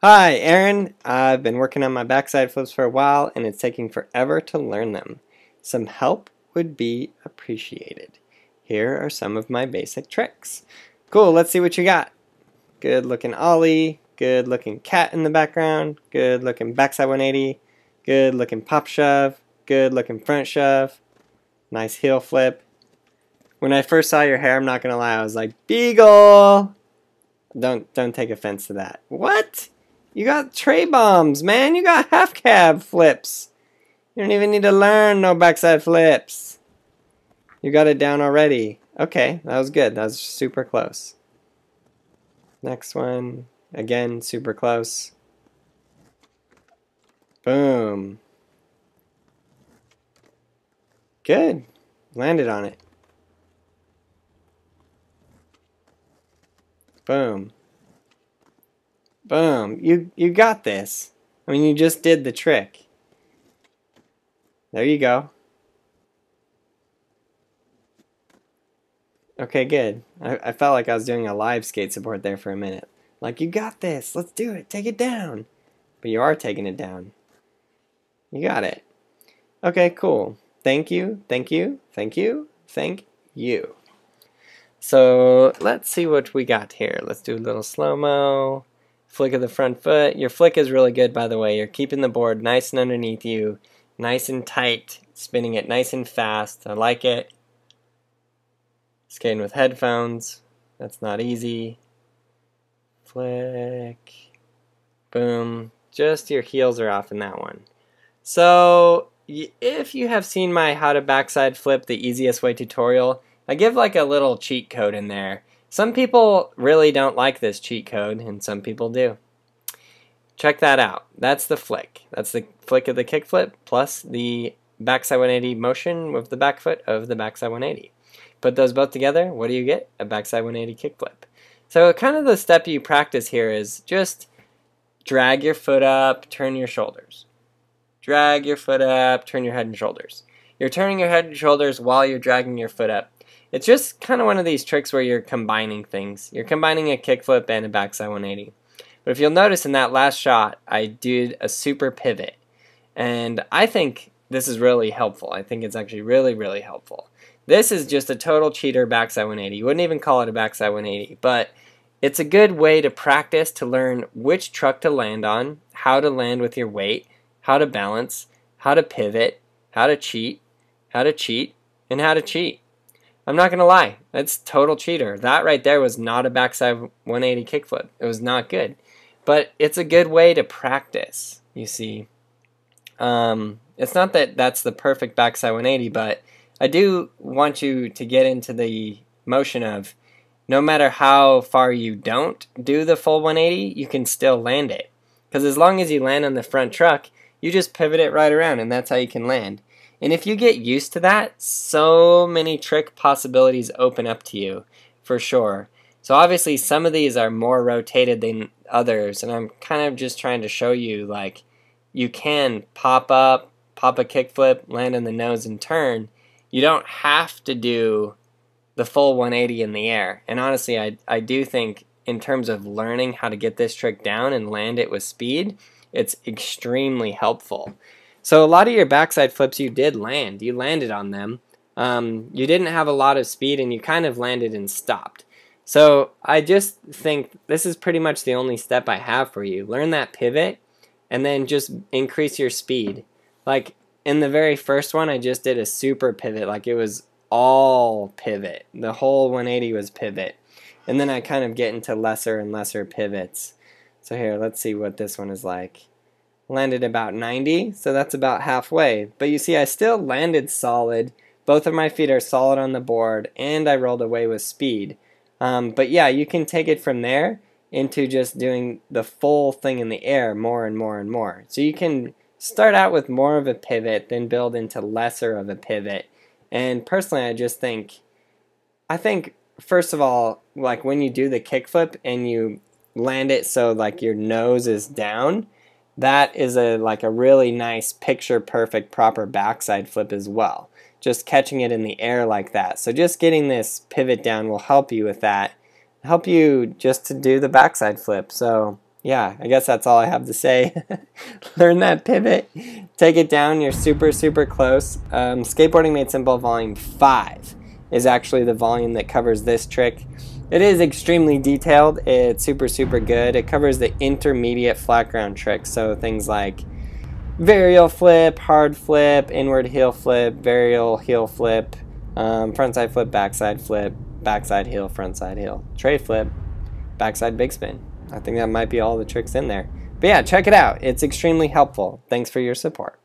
Hi, Aaron. I've been working on my backside flips for a while and it's taking forever to learn them. Some help would be appreciated. Here are some of my basic tricks. Cool, let's see what you got. Good looking ollie, good looking cat in the background, good looking backside 180, good looking pop shove, good looking front shove, nice heel flip. When I first saw your hair, I'm not gonna lie, I was like, Beagle! Don't take offense to that. What? You got tray bombs, man. You got half cab flips. You don't even need to learn no backside flips. You got it down already. Okay, that was good. That was super close. Next one. Again, super close. Boom. Good. Landed on it. Boom. Boom. You got this. I mean, you just did the trick. There you go. Okay, good. I felt like I was doing a live skate support there for a minute. Like, you got this. Let's do it. Take it down. But you are taking it down. You got it. Okay, cool. Thank you. Thank you. Thank you. Thank you. So let's see what we got here. Let's do a little slow-mo. Flick of the front foot. Your flick is really good, by the way. You're keeping the board nice and underneath you, nice and tight, spinning it nice and fast. I like it. Skating with headphones. That's not easy. Flick. Boom. Just your heels are off in that one. So if you have seen my how to backside flip the easiest way tutorial, I give like a little cheat code in there. Some people really don't like this cheat code, and some people do. Check that out. That's the flick. That's the flick of the kickflip plus the backside 180 motion with the back foot of the backside 180. Put those both together, what do you get? A backside 180 kickflip. So kind of the step you practice here is just drag your foot up, turn your shoulders. Drag your foot up, turn your head and shoulders. You're turning your head and shoulders while you're dragging your foot up. It's just kind of one of these tricks where you're combining things. You're combining a kickflip and a backside 180. But if you'll notice in that last shot, I did a super pivot. And I think this is really helpful. I think it's actually really, really helpful. This is just a total cheater backside 180. You wouldn't even call it a backside 180, but it's a good way to practice to learn which truck to land on, how to land with your weight, how to balance, how to pivot, how to cheat, and how to cheat. I'm not going to lie, that's total cheater. That right there was not a backside 180 kickflip. It was not good. But it's a good way to practice, you see. It's not that that's the perfect backside 180, but I do want you to get into the motion of no matter how far you don't do the full 180, you can still land it. Because as long as you land on the front truck, you just pivot it right around, and that's how you can land. And if you get used to that, so many trick possibilities open up to you, for sure. So obviously some of these are more rotated than others, and I'm kind of just trying to show you, like, you can pop up, pop a kickflip, land on the nose and turn. You don't have to do the full 180 in the air. And honestly, I do think in terms of learning how to get this trick down and land it with speed, it's extremely helpful. So a lot of your backside flips you did land. You landed on them. You didn't have a lot of speed and you kind of landed and stopped. So I just think this is pretty much the only step I have for you. Learn that pivot and then just increase your speed. Like in the very first one, I just did a super pivot. Like it was all pivot. The whole 180 was pivot. And then I kind of get into lesser and lesser pivots. So here, let's see what this one is like. Landed about 90, so that's about halfway. But you see, I still landed solid. Both of my feet are solid on the board, and I rolled away with speed. But yeah, you can take it from there into just doing the full thing in the air more and more and more. So you can start out with more of a pivot, then build into lesser of a pivot. And personally, I think first of all, like when you do the kickflip and you land it so like your nose is down, that is like a really nice picture perfect proper backside flip as well. Just catching it in the air like that. So just getting this pivot down will help you with that. Help you just to do the backside flip. So yeah, I guess that's all I have to say. Learn that pivot, take it down, you're super, super close. Skateboarding Made Simple Volume 5 is actually the volume that covers this trick. It is extremely detailed, it's super, super good. It covers the intermediate flat ground tricks, so things like varial flip, hard flip, inward heel flip, varial heel flip, frontside flip, backside heel, frontside heel, tray flip, backside big spin. I think that might be all the tricks in there. But yeah, check it out. It's extremely helpful. Thanks for your support.